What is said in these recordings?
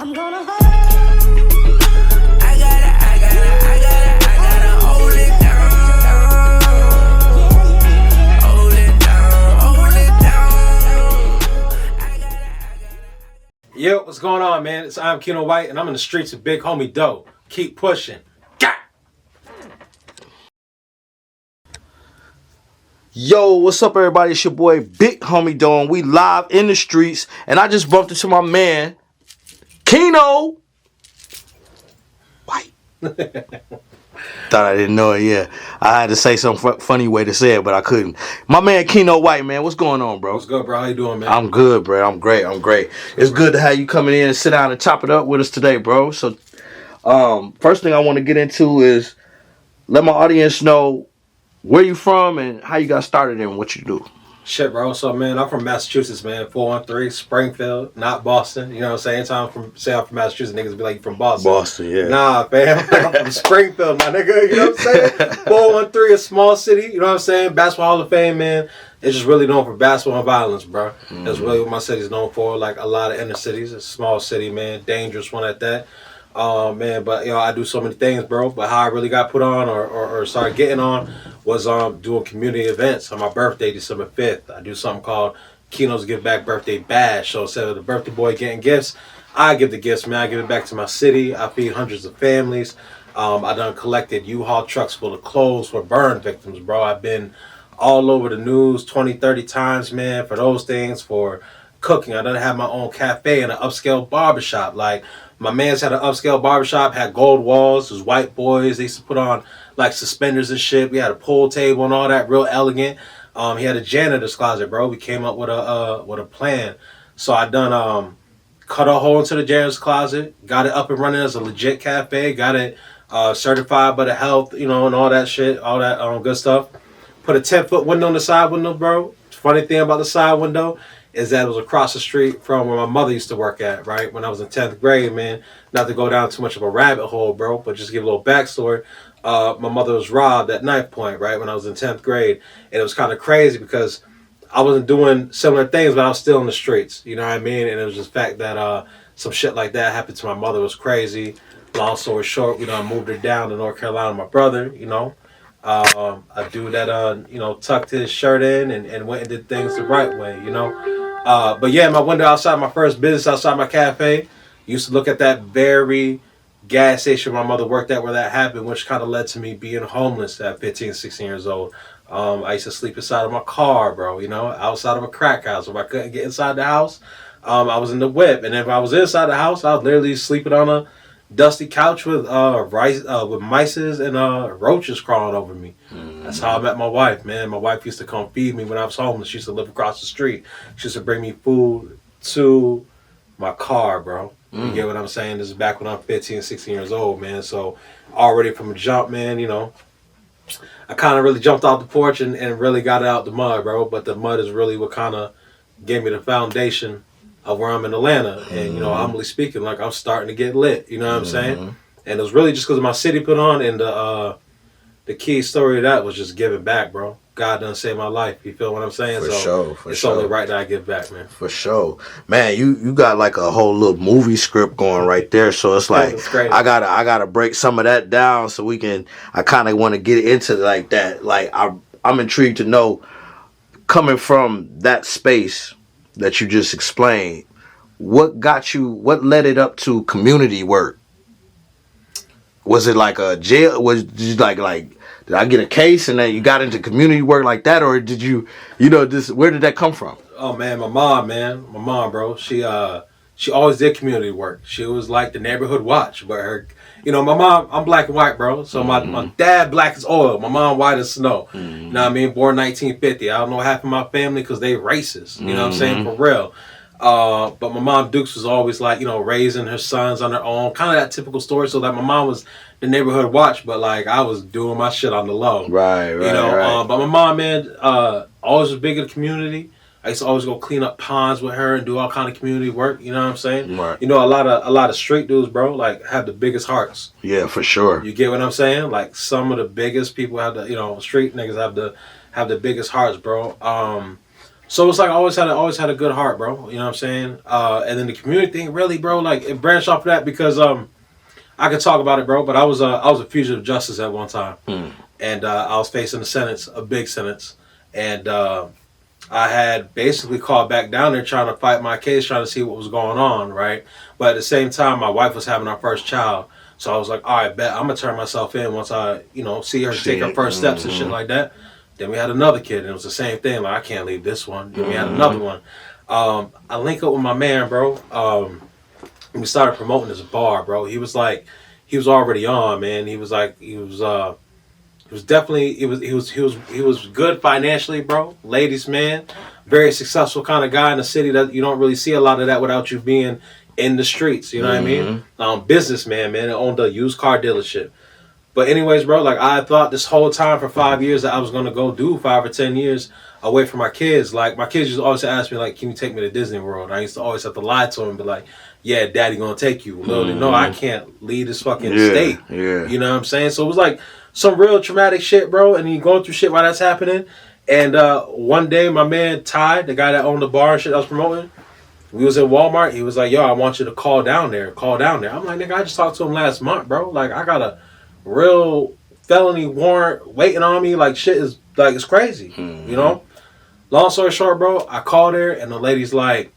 I'm gonna hold. I gotta hold it down. Hold it down, hold it down. Yo, what's going on, man? I'm Keno White, and I'm in the streets of Big Homie Doe. Keep pushing. Gah! Yo, what's up, everybody? It's your boy Big Homie Doe. We live in the streets, and I just bumped into my man Keno White. Thought I didn't know it. Yeah, I had to say some funny way to say it, but I couldn't. My man Keno White, man, what's going on, bro? What's good, bro? How you doing, man? I'm good, bro. I'm great. It's good to have you coming in and sit down and chop it up with us today, bro. So, first thing I want to get into is let my audience know where you from and how you got started and what you do. Shit, bro. So, man, I'm from Massachusetts, man. 413, Springfield, not Boston. You know what I'm saying? Anytime I'm from Massachusetts, niggas be like, you from Boston. Boston, yeah. Nah, fam. I'm from Springfield, my nigga. You know what I'm saying? 413, a small city. You know what I'm saying? Basketball Hall of Fame, man. It's just really known for basketball and violence, bro. Mm-hmm. That's really what my city's known for. Like a lot of inner cities. It's a small city, man. Dangerous one at that. Man, but, you know, I do so many things, bro. But how I really got put on or started getting on was doing community events on my birthday, December 5th. I do something called Keno's Give Back Birthday Bash. So instead of the birthday boy getting gifts, I give the gifts, man. I give it back to my city. I feed hundreds of families. I done collected U-Haul trucks full of clothes for burn victims, bro. I've been all over the news 20, 30 times, man, for those things, for cooking. I done have my own cafe and an upscale barbershop. Like, my man's had an upscale barbershop, had gold walls, it was white boys. They used to put on like suspenders and shit. We had a pool table and all that, real elegant. He had a janitor's closet, bro. We came up with a plan. So I done cut a hole into the janitor's closet, got it up and running as a legit cafe, got it certified by the health, you know, and all that shit, all that good stuff. Put a 10-foot window on the side window, bro. Funny thing about the side window is that it was across the street from where my mother used to work at, right? When I was in 10th grade, man. Not to go down too much of a rabbit hole, bro, but just give a little backstory. My mother was robbed at knife point, right, when I was in 10th grade. And it was kind of crazy because I wasn't doing similar things, but I was still in the streets, you know what I mean? And it was just the fact that some shit like that happened to my mother. It was crazy. Long story short, you know, I moved her down to North Carolina with my brother, you know. A dude that, you know, tucked his shirt in and went and did things the right way, you know. But yeah, my window outside my first business, outside my cafe, used to look at that very gas station my mother worked at where that happened, which kind of led to me being homeless at 15, 16 years old. I used to sleep inside of my car, bro, you know, outside of a crack house. If I couldn't get inside the house, I was in the whip. And if I was inside the house, I was literally sleeping on a dusty couch with mice and roaches crawling over me. That's how I met my wife, man. My wife used to come feed me when I was homeless. She used to live across the street. She used to bring me food to my car, bro. You get what I'm saying? This is back when I'm 15, 16 years old, man. So already from a jump, man, you know, I kind of really jumped off the porch and really got it out the mud, bro. But the mud is really what kind of gave me the foundation of where I'm in Atlanta. And, you know, humbly speaking, like, I'm starting to get lit. You know what I'm saying? And it was really just because my city put on, and the key story of that was just giving back, bro. God done saved my life. You feel what I'm saying? For so sure. It's only right that I give back, man. For sure. Man, you got like a whole little movie script going right there. So it's like, I gotta break some of that down so I kind of want to get into like that. Like, I'm intrigued to know, coming from that space that you just explained, what led it up to community work? Was it like a jail? Did you like did I get a case and then you got into community work like that, or did you know, where did that come from? Oh man, my mom, bro. She always did community work. She was like the neighborhood watch, but her, you know, my mom, I'm black and white, bro. So my dad black as oil, my mom white as snow. You know what I mean? Born 1950. I don't know half of my family because they racist. You know what I'm saying? For real. But my mom Dukes was always like, you know, raising her sons on her own, kind of that typical story. So like my mom was the neighborhood watch, but like I was doing my shit on the low. Right. You know, but my mom, man, always was big in the community. I used to always go clean up ponds with her and do all kind of community work. You know what I'm saying? Right. You know, a lot of street dudes, bro, like have the biggest hearts. Yeah, for sure. You get what I'm saying? Like some of the biggest people have the, you know, street niggas have the biggest hearts, bro. So it's like I always had a good heart, bro. You know what I'm saying? And then the community thing, really, bro. Like it branched off of that because I could talk about it, bro. But I was a fugitive justice at one time, and I was facing a big sentence, and I had basically called back down there trying to fight my case, trying to see what was going on, right? But at the same time, my wife was having our first child, so I was like, all right, bet I'm gonna turn myself in once I, see her take her first steps and shit like that. Then we had another kid, and it was the same thing. Like, I can't leave this one. Then we had another one. I link up with my man, bro. And we started promoting this bar, bro. He was already on, man. He was good financially, bro. Ladies, man. Very successful kind of guy in the city that you don't really see a lot of that without you being in the streets. You know what I mean? Businessman, man. Owned a used car dealership. But anyways, bro, like I thought this whole time for 5 years that I was going to go do 5 or 10 years away from my kids. Like my kids used to always ask me, like, can you take me to Disney World? I used to always have to lie to them, but like, yeah, daddy going to take you. Little they know I can't leave this fucking state. Yeah. You know what I'm saying? So it was like some real traumatic shit, bro. And you going through shit while that's happening. And one day my man Ty, the guy that owned the bar and shit I was promoting, we was in Walmart. He was like, yo, I want you to call down there. I'm like, nigga, I just talked to him last month, bro. Like, I got a real felony warrant waiting on me. Like, shit is, like, it's crazy. You know? Long story short, bro, I called her and the lady's like,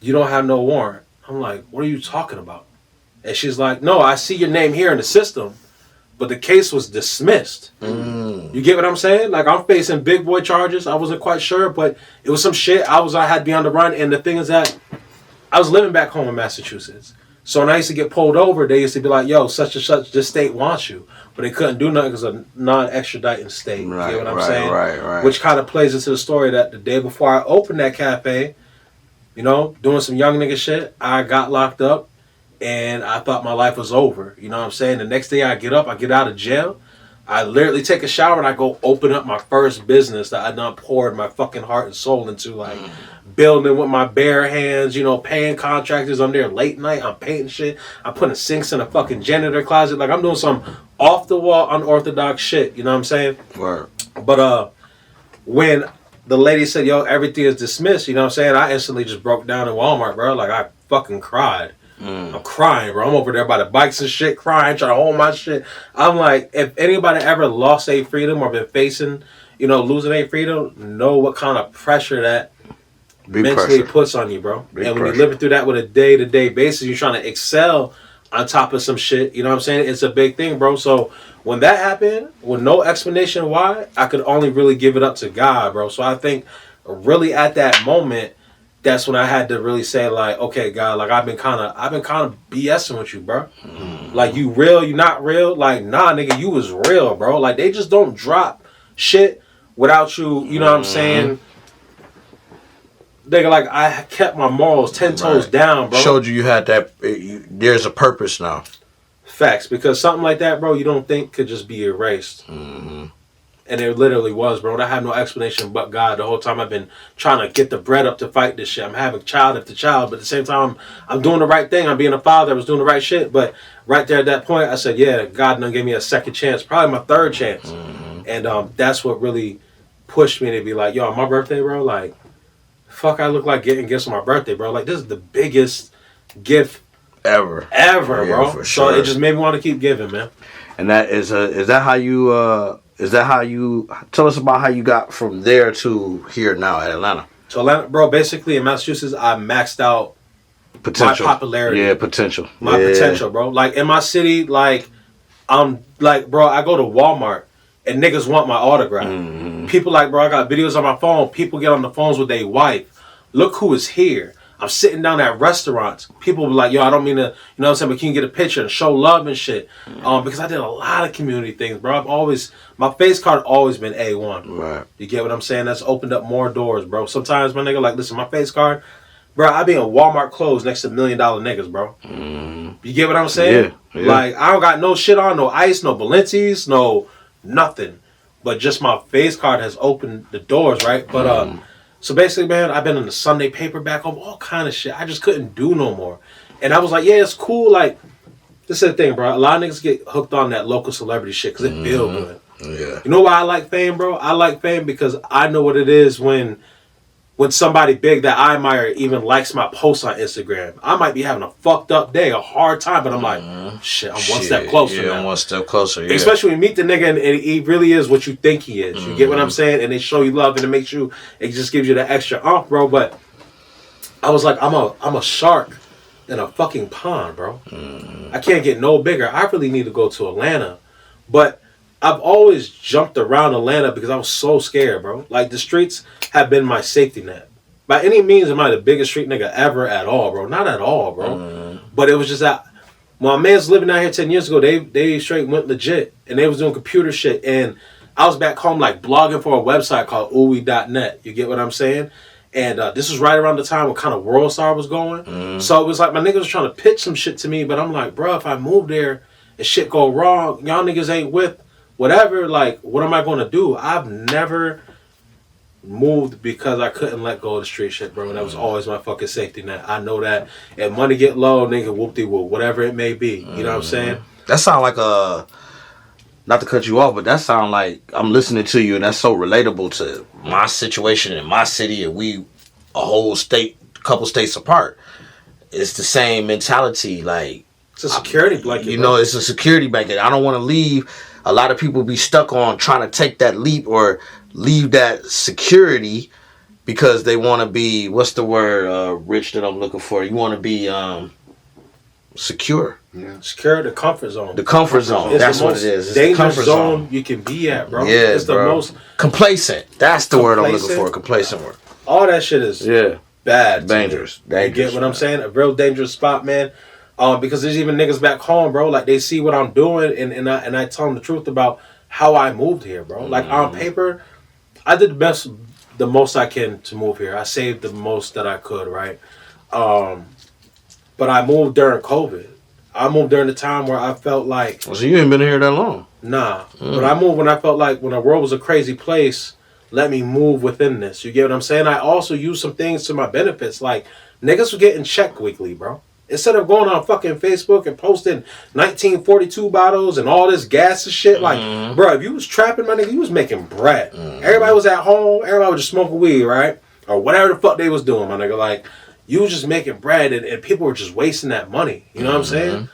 you don't have no warrant. I'm like, what are you talking about? And she's like, no, I see your name here in the system, but the case was dismissed. You get what I'm saying? Like, I'm facing big boy charges. I wasn't quite sure, but it was some shit. I had to be on the run. And the thing is that I was living back home in Massachusetts. So when I used to get pulled over, they used to be like, yo, such and such, this state wants you. But they couldn't do nothing because of non-extraditing state. Right, you get what I'm saying? Right. Which kind of plays into the story that the day before I opened that cafe, doing some young nigga shit, I got locked up and I thought my life was over. You know what I'm saying? The next day I get out of jail. I literally take a shower and I go open up my first business that I done poured my fucking heart and soul into, like building with my bare hands, paying contractors. I'm there late night. I'm painting shit. I'm putting sinks in a fucking janitor closet. Like, I'm doing some off the wall, unorthodox shit. You know what I'm saying? Right. But when the lady said, yo, everything is dismissed, you know what I'm saying? I instantly just broke down in Walmart, bro. Like, I fucking cried. I'm crying, bro. I'm over there by the bikes and shit, crying, trying to hold my shit. I'm like, if anybody ever lost their freedom or been facing, losing their freedom, know what kind of pressure that mentally puts on you, bro. When you're living through that with a day-to-day basis, you're trying to excel on top of some shit. You know what I'm saying? It's a big thing, bro. So when that happened, with no explanation why, I could only really give it up to God, bro. So I think really at that moment, that's when I had to really say, like, okay, God, like I've been kind of BSing with you, bro. Like, you real, you not real? Like, nah, nigga, you was real, bro. Like, they just don't drop shit without you, you know what I'm saying? Nigga, like, I kept my morals 10 toes down, bro. Showed you had that, there's a purpose now. Facts, because something like that, bro, you don't think could just be erased. And it literally was, bro. I have no explanation but God. The whole time I've been trying to get the bread up to fight this shit. I'm having child after child, but at the same time, I'm doing the right thing. I'm being a father. I was doing the right shit. But right there at that point, I said, yeah, God done gave me a second chance, probably my third chance. And that's what really pushed me to be like, yo, on my birthday, bro, like, fuck, I look like getting gifts on my birthday, bro. Like, this is the biggest gift ever, yeah, bro. For sure. So it just made me want to keep giving, man. And that is that how you tell us about how you got from there to here now at Atlanta? So Atlanta, bro, basically in Massachusetts, I maxed out potential. My popularity. Yeah, potential. Potential, bro. Like, in my city, like, I'm like, bro, I go to Walmart and niggas want my autograph. People like, bro, I got videos on my phone. People get on the phones with their wife. Look who is here. I'm sitting down at restaurants. People be like, yo, I don't mean to, you know what I'm saying, but can you get a picture and show love and shit? Because I did a lot of community things, bro. My face card always been A1. Right. You get what I'm saying? That's opened up more doors, bro. Sometimes my nigga, like, listen, my face card, bro, I be in Walmart clothes next to $1 million niggas, bro. You get what I'm saying? Yeah. Like, I don't got no shit on, no ice, no Balenci's, no nothing. But just my face card has opened the doors, right? But, so basically, man, I've been in the Sunday paper back home, all kind of shit. I just couldn't do no more. And I was like, yeah, it's cool. Like, this is the thing, bro. A lot of niggas get hooked on that local celebrity shit because it feel good. Yeah. You know why I like fame, bro? I like fame because I know what it is when when somebody big that I admire even likes my post on Instagram, I might be having a fucked up day, a hard time, but I'm like, shit, I'm one step closer now. One step closer, yeah. Especially when you meet the nigga and he really is what you think he is. You get what I'm saying? And they show you love and it just gives you the extra bro. But I was like, I'm a shark in a fucking pond, bro. I can't get no bigger. I really need to go to Atlanta. But I've always jumped around Atlanta because I was so scared, bro. Like, the streets have been my safety net. By any means, am I the biggest street nigga ever at all, bro? Not at all, bro. But it was just that when my man's living out here 10 years ago, they straight went legit. And they was doing computer shit. And I was back home, like, blogging for a website called ooey.net. You get what I'm saying? And this was right around the time when kind of World Star was going. So it was like my niggas was trying to pitch some shit to me. But I'm like, bro, if I move there and shit go wrong, y'all niggas ain't with whatever, like, what am I going to do? I've never moved because I couldn't let go of the street shit, bro. That was always my fucking safety net. I know that. If money get low, nigga, whoop-de-whoop, whatever it may be. You know what I'm saying? That sound like not to cut you off, but that sound like I'm listening to you, and that's so relatable to my situation in my city, and we a whole state, couple states apart. It's the same mentality, like, it's a security blanket. You know, it's a security blanket. I don't want to leave. A lot of people be stuck on trying to take that leap or leave that security because they want to be, what's the word, Rich, that I'm looking for? You want to be secure. Yeah. Secure, the comfort zone. The comfort zone. That's what it is. It's dangerous the comfort zone you can be at, bro. Yeah, it's the most complacent. That's the word I'm looking for. Complacent word. All that shit is bad. Dangerous. You get what I'm saying? A real dangerous spot, man. Because there's even niggas back home, bro. Like, they see what I'm doing, and I tell them the truth about how I moved here, bro. Like, on paper, I did the most I can to move here. I saved the most that I could, right? But I moved during COVID. I moved during the time where I felt like... Well, so you ain't been here that long. Nah. But I moved when I felt like when the world was a crazy place, let me move within this. You get what I'm saying? I also used some things to my benefits. Like, niggas were getting checked weekly, bro. Instead of going on fucking Facebook and posting 1942 bottles and all this gas and shit, like, bro, if you was trapping, my nigga, you was making bread. Everybody was at home. Everybody was just smoking weed, right? Or whatever the fuck they was doing, my nigga. Like, you was just making bread and people were just wasting that money. You know what I'm saying?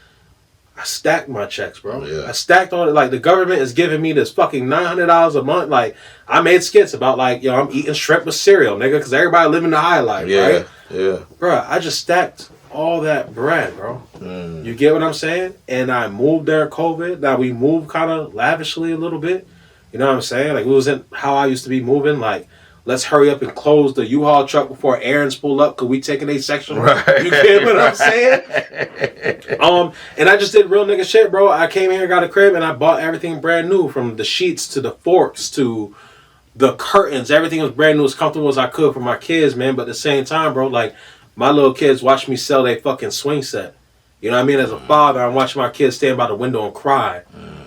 I stacked my checks, bro. Yeah. I stacked on it. Like, the government is giving me this fucking $900 a month. Like, I made skits about, like, yo, I'm eating shrimp with cereal, nigga, because everybody living the high life, right? Yeah. Bro, I just stacked all that bread, bro. You get what I'm saying? And I moved during COVID. Now, we moved kind of lavishly a little bit. You know what I'm saying? Like, it wasn't how I used to be moving. Like, let's hurry up and close the U-Haul truck before errands pull up because we taking a section. Right. You get what I'm saying? And I just did real nigga shit, bro. I came here, got a crib, and I bought everything brand new, from the sheets to the forks to the curtains. Everything was brand new, as comfortable as I could for my kids, man. But at the same time, bro, like, my little kids watch me sell their fucking swing set. You know what I mean? As a father, I'm watching my kids stand by the window and cry.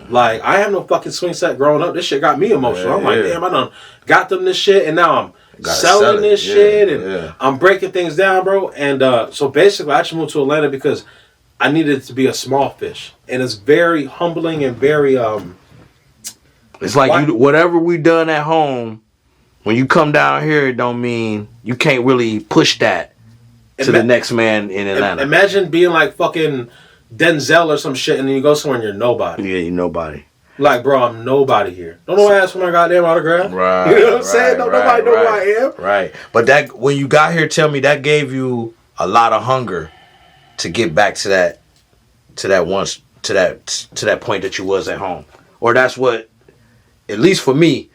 Like, I have no fucking swing set growing up. This shit got me emotional. I'm like, damn, I done got them this shit, and now I'm selling this shit, and I'm breaking things down, bro. And so basically, I just moved to Atlanta because I needed it to be a small fish. And it's very humbling and very... It's like whatever we done at home, when you come down here, it don't mean you can't really push that to the next man in Atlanta. Imagine being like fucking Denzel or some shit, and then you go somewhere and you're nobody. Yeah, you're nobody. Like, bro, I'm nobody here. Don't know ask for my goddamn autograph. Right. You know what I'm saying? Don't nobody know who I am. Right. But that, when you got here, tell me that gave you a lot of hunger to get back to that point that you was at home. Or that's what, at least for me,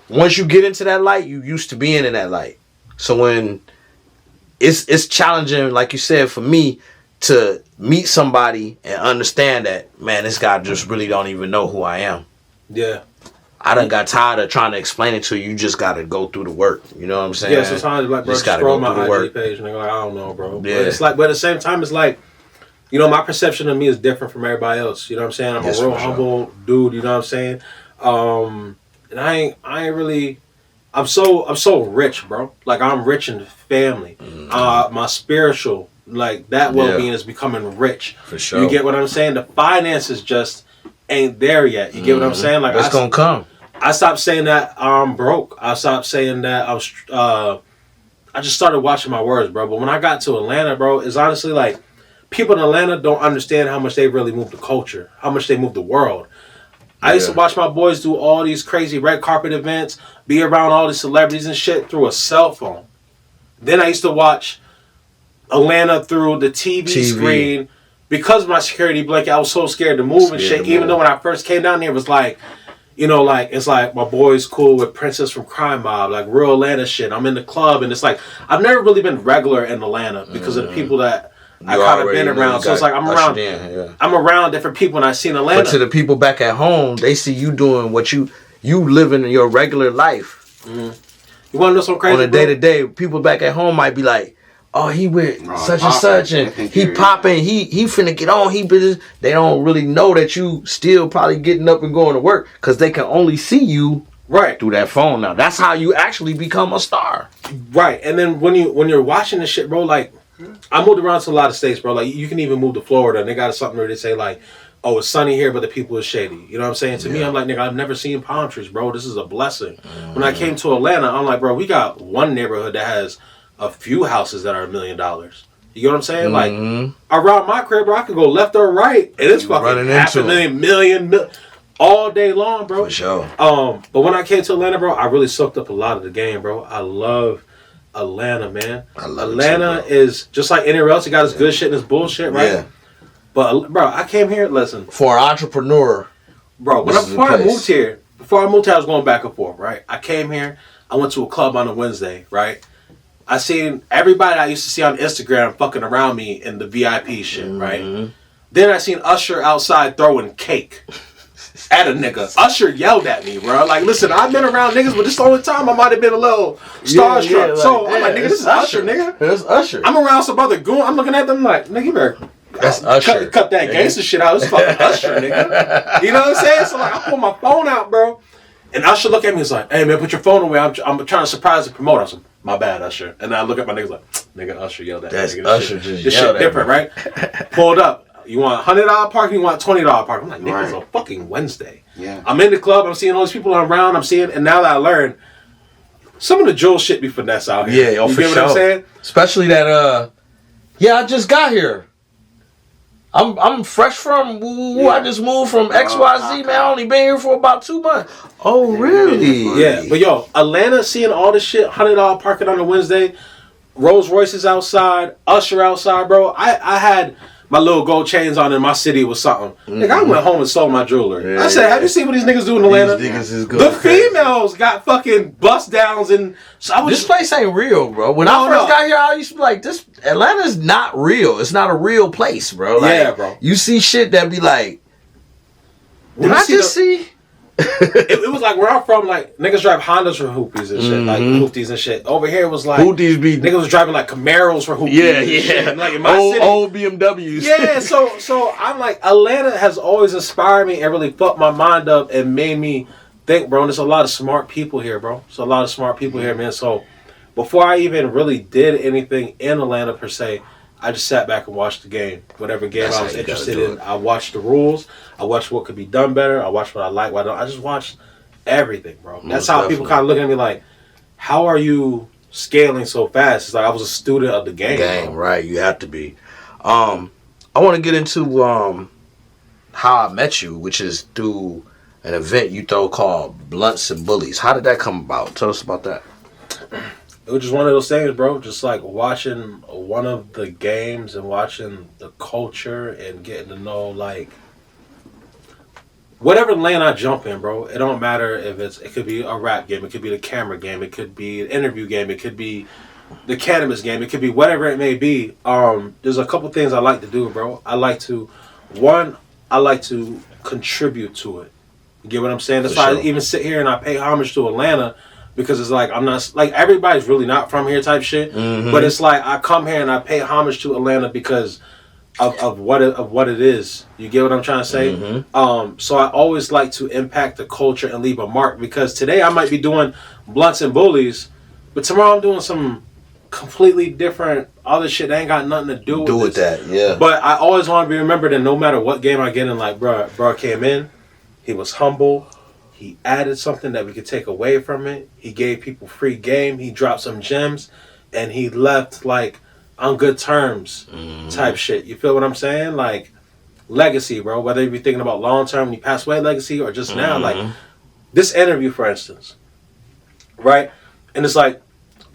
once you get into that light, you used to being in that light. So when it's challenging, like you said, for me to meet somebody and understand that, man, this guy just really don't even know who I am. Yeah. I done got tired of trying to explain it to you. You just got to go through the work. You know what I'm saying? Yeah, sometimes, like, bro, just gotta scroll my IG page and they're like, I don't know, bro. Yeah. But it's like, but at the same time, it's like, you know, my perception of me is different from everybody else. You know what I'm saying? I'm a real humble dude. You know what I'm saying? And I ain't really. I'm so rich, bro. Like, I'm rich in family. My spiritual, like, that well-being is becoming rich. For sure. You get what I'm saying? The finances just ain't there yet. You get what I'm saying? Like, it's gonna come. I stopped saying that I'm broke. I stopped saying that I was. I just started watching my words, bro. But when I got to Atlanta, bro, it's honestly like people in Atlanta don't understand how much they really move the culture, how much they move the world. I used to watch my boys do all these crazy red carpet events, be around all these celebrities and shit through a cell phone. Then I used to watch Atlanta through the TV screen. Because of my security blanket, I was so scared to move and shit. Even though when I first came down there, it was like, you know, like, it's like my boy's cool with Princess from Crime Mob, like real Atlanta shit. I'm in the club, and it's like, I've never really been regular in Atlanta because of the people that I kind of been around. So it's like, I'm around different people, and I see in Atlanta. But to the people back at home, they see you doing what you living in your regular life. You want to know something crazy? On a day to day, people back at home might be like, oh, he with such and such, and he popping, he finna get on, they don't really know that you still probably getting up and going to work, because they can only see you through that phone now. That's how you actually become a star. Right. And then when you're watching this shit, bro, like, I moved around to a lot of states, bro. Like, you can even move to Florida, and they got something where they say, like, oh, it's sunny here, but the people is shady. You know what I'm saying? To me, I'm like, nigga, I've never seen palm trees, bro. This is a blessing. When I came to Atlanta, I'm like, bro, we got one neighborhood that has a few houses that are $1 million. You get what I'm saying? Like, around my crib, bro, I could go left or right, and it's fucking $500,000, million, all day long, bro. For sure. But when I came to Atlanta, bro, I really soaked up a lot of the game, bro. I love Atlanta, man. I love Atlanta it too, is just like anywhere else. It got its good shit and its bullshit, right? Yeah. But, bro, I came here, listen. For an entrepreneur, bro, before I moved here, I was going back and forth, right? I came here, I went to a club on a Wednesday, right? I seen everybody I used to see on Instagram fucking around me in the VIP shit, right? Then I seen Usher outside throwing cake at a nigga. Usher yelled at me, bro. Like, listen, I've been around niggas, but this is the only time I might have been a little starstruck. Like, so I'm like, nigga, this is Usher, nigga. That's Usher. I'm around some other goon. I'm looking at them like, nigga, you better cut that gangster shit out. It's fucking Usher, nigga. You know what I'm saying? So like, I pull my phone out, bro. And Usher look at me and is like, hey, man, put your phone away. I'm trying to surprise the promoter. I said, my bad, Usher. And I look at my niggas like, nigga, Usher yelled at me. That's nigga, Usher this shit different, right? Pulled up. You want $100 parking? You want $20 parking? I'm like, nigga, it's a fucking Wednesday. Yeah. I'm in the club. I'm seeing all these people around. I'm seeing, and now that I learned, some of the Joel shit be finesse out here. Yeah, you get what I'm saying? Especially that, I just got here. I'm fresh from, I just moved from XYZ, man. I only been here for about 2 months. Oh, really? Yeah, but yo, Atlanta seeing all this shit, $100 parking on a Wednesday, Rolls Royces outside, Usher outside, bro. I had my little gold chains on in my city was something. Like, I went home and sold my jewelry. Yeah, I said, have you seen what these niggas do in Atlanta? These niggas is going crazy. Females got fucking bust downs, and so I was this place ain't real, bro. When I first got here, I used to be like, this Atlanta's not real. It's not a real place, bro. Like, yeah, bro. You see shit that be like, did I just see? It was like where I'm from, like niggas drive Hondas for hoopies and shit, like hoopties and shit. Over here it was like niggas was driving like Camaros for hoopies. Yeah, and shit. And like in my city, old BMWs. Yeah, so I'm like, Atlanta has always inspired me and really fucked my mind up and made me think, bro. And there's a lot of smart people here, bro. There's a lot of smart people here, man. So before I even really did anything in Atlanta per se, I just sat back and watched the game. Whatever game I was interested in, I watched the rules. I watched what could be done better. I watched what I like, what I don't. I just watched everything, bro. That's how people kind of look at me like, how are you scaling so fast? It's like I was a student of the game. Right. You have to be. I want to get into how I met you, which is through an event you throw called Blunts and Bullies. How did that come about? Tell us about that. It was just one of those things, bro. Just like watching one of the games and watching the culture and getting to know, like, whatever lane I jump in, bro. It don't matter if it could be a rap game, it could be the camera game, it could be an interview game, it could be the cannabis game, it could be whatever it may be. There's a couple things I like to do, bro. I like to contribute to it. You get what I'm saying? That's why I even sit here and I pay homage to Atlanta. Because it's like, I'm not, like, everybody's really not from here type shit. But it's like, I come here and I pay homage to Atlanta because of what it is. You get what I'm trying to say? So I always like to impact the culture and leave a mark. Because today I might be doing Blunts and Bullies, but tomorrow I'm doing some completely different other shit that ain't got nothing to do with that. Yeah. But I always want to be remembered that no matter what game I get in, like, bro came in, he was humble. He added something that we could take away from it. He gave people free game. He dropped some gems, and he left like on good terms type shit. You feel what I'm saying? Like legacy, bro. Whether you be thinking about long term when you pass away legacy or just now, like this interview, for instance, right? And it's like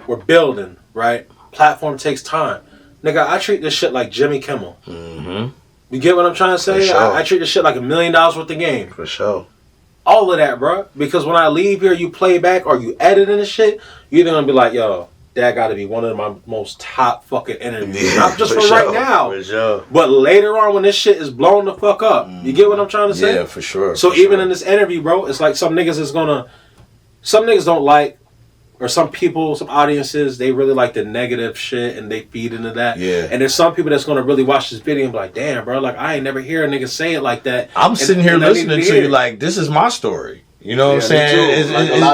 we're building, right? Platform takes time, nigga. I treat this shit like Jimmy Kimmel. You get what I'm trying to say? For sure. I treat this shit like $1 million worth of game. For sure. All of that, bro. Because when I leave here, you play back or you edit in the shit, you're either gonna be like, yo, that gotta be one of my most top fucking interviews. Not just for right now. For sure. But later on when this shit is blown the fuck up. You get what I'm trying to say? Yeah, for sure. So even in this interview, bro, it's like some niggas don't like, or some people, some audiences, they really like the negative shit and they feed into that. Yeah. And there's some people that's gonna really watch this video and be like, damn, bro, like I ain't never hear a nigga say it like that. I'm sitting here listening to you like, this is my story. You know what I'm saying?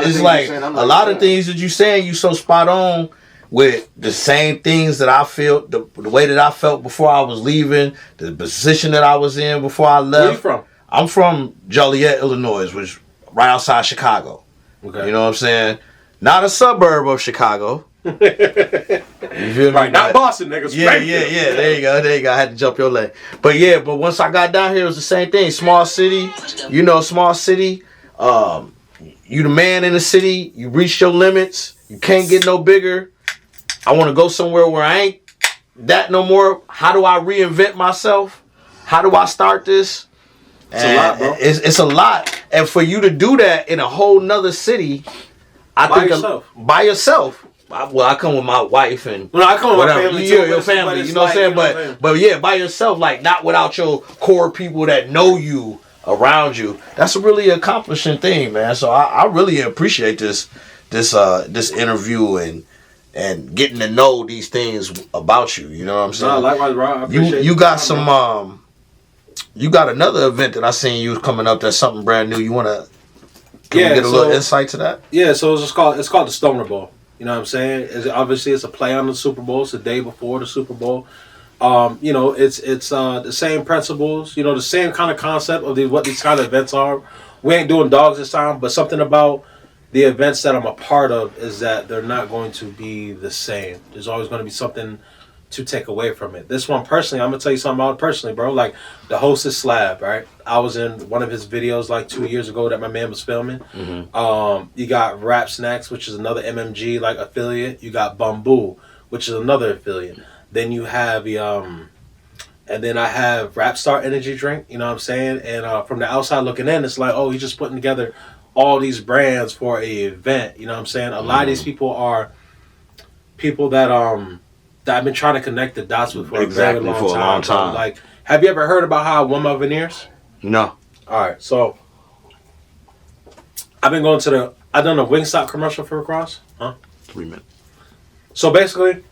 It's like a lot of things that you saying, you so spot on with the same things that I feel, the way that I felt before I was leaving, the position that I was in before I left. Where you from? I'm from Joliet, Illinois, which is right outside Chicago. Okay. You know what I'm saying? Not a suburb of Chicago. You feel me? Right, not Boston, niggas. Yeah. There you go. I had to jump your leg. But once I got down here, it was the same thing. Small city. You know, small city. You the man in the city. You reach your limits. You can't get no bigger. I want to go somewhere where I ain't that no more. How do I reinvent myself? How do I start this? It's a lot, bro. It's a lot. And for you to do that in a whole nother city, by yourself. I come with my wife and I come with my family too. Your family, you know what I'm saying? But yeah, by yourself, like not without your core people that know you around you. That's a really accomplishing thing, man. So I really appreciate this interview and getting to know these things about you. You know what I'm saying? No, likewise, bro. I appreciate you got some you got another event that I seen you coming up. That's something brand new. You wanna get a little insight to that? Yeah, so it's called the Stoner Bowl. You know what I'm saying? It's a play on the Super Bowl. It's the day before the Super Bowl. You know, it's the same principles. You know, the same kind of concept of what these kind of events are. We ain't doing dogs this time, but something about the events that I'm a part of is that they're not going to be the same. There's always going to be something to take away from it. This one personally, I'm gonna tell you something about it personally, bro. Like the host is Slab, right? I was in one of his videos like 2 years ago that my man was filming. You got Rap Snacks, which is another MMG like affiliate. You got Bamboo, which is another affiliate. Then you have and then I have Rap Star Energy Drink. You know what I'm saying? And from the outside looking in, it's like, oh, he's just putting together all these brands for a event. You know what I'm saying? A lot of these people are people that I've been trying to connect the dots with for a very long time. Like, have you ever heard about how I won my veneers? No. All right, so I've been going to I've done a Wingstop commercial for Cross. 3 minutes. So basically,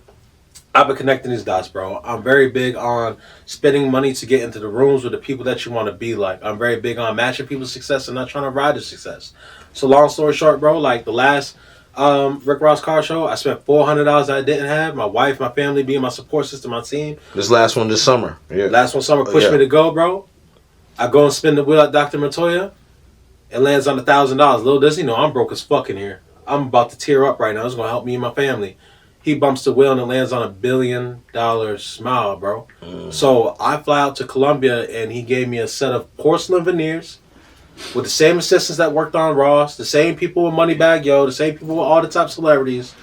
I've been connecting these dots, bro. I'm very big on spending money to get into the rooms with the people that you want to be like. I'm very big on matching people's success and not trying to ride their success. So long story short, bro, like the last Rick Ross car show, I spent $400 that I didn't have. My wife, my family, being my support system, my team. This last one this summer. Yeah. Last one summer pushed me to go, bro. I go and spin the wheel at Dr. Montoya. It lands on $1,000. Little does he know I'm broke as fuck in here. I'm about to tear up right now. It's gonna help me and my family. He bumps the wheel and it lands on $1 billion smile, bro. So I fly out to Colombia and he gave me a set of porcelain veneers with the same assistants that worked on Ross, the same people with Moneybag Yo, the same people with all the top celebrities,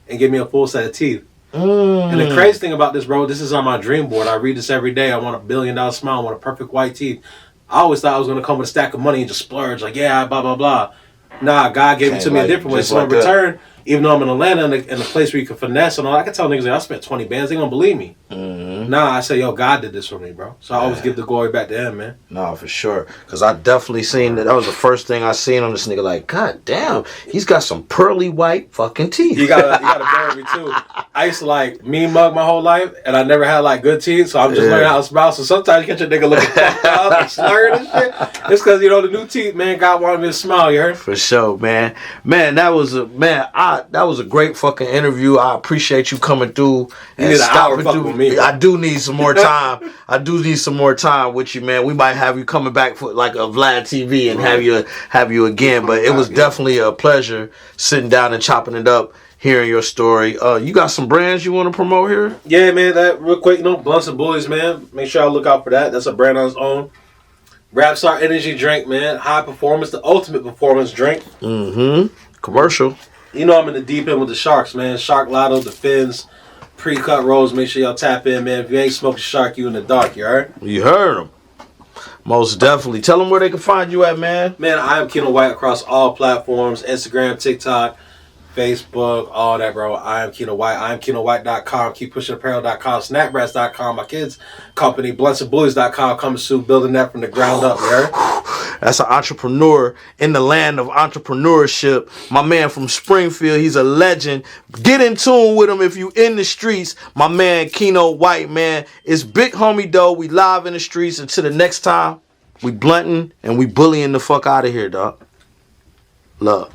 and give me a full set of teeth. And the crazy thing about this, bro, this is on my dream board. I read this every day. I want $1 billion smile. I want a perfect white teeth. I always thought I was going to come with a stack of money and just splurge. Like, yeah, blah, blah, blah. Nah, God gave it to me a different way. So in return, even though I'm in Atlanta in a place where you can finesse and all, I can tell niggas, like, I spent 20 bands. They going to believe me. Nah, I say, yo, God did this for me, bro. So I always give the glory back to him, man. No, for sure. Because I definitely seen that. That was the first thing I seen on this nigga. Like, God damn, he's got some pearly white fucking teeth. You gotta bury me too. I used to like mean mug my whole life, and I never had like good teeth, so I'm just learning how to smile. So sometimes you catch a nigga looking fucked up and slurring and shit. It's because the new teeth, man. God wanted me to smile. You heard? For sure, man. That was a great fucking interview. I appreciate you coming through and stopping through with me. I do. do need some more time. I do need some more time with you, man. We might have you coming back for like a Vlad TV and have you again. But it was definitely a pleasure sitting down and chopping it up, hearing your story. You got some brands you want to promote here? Yeah, man. That real quick, Blunts and Bullies, man. Make sure y'all look out for that. That's a brand on its own. Rap Star Energy drink, man. High performance, the ultimate performance drink. Commercial. I'm in the deep end with the Sharks, man. Shark Lotto, the Fins, pre-cut rolls. Make sure y'all tap in, man. If you ain't smoking Shark, you in the dark, you heard? You heard them. Most definitely. Tell them where they can find you at, man. Man, I am Keno White across all platforms. Instagram, TikTok, Facebook, all that, bro. I am Keno White. I am KenoWhite.com. KeepPushingApparel.com. SnapRats.com. My kids' company, BluntsandBullies.com. Coming soon, building that from the ground up, you heard? That's an entrepreneur in the land of entrepreneurship. My man from Springfield, he's a legend. Get in tune with him if you in the streets. My man, Keno White, man. It's Big Homie, though. We live in the streets. Until the next time, we blunting and we bullying the fuck out of here, dog. Love.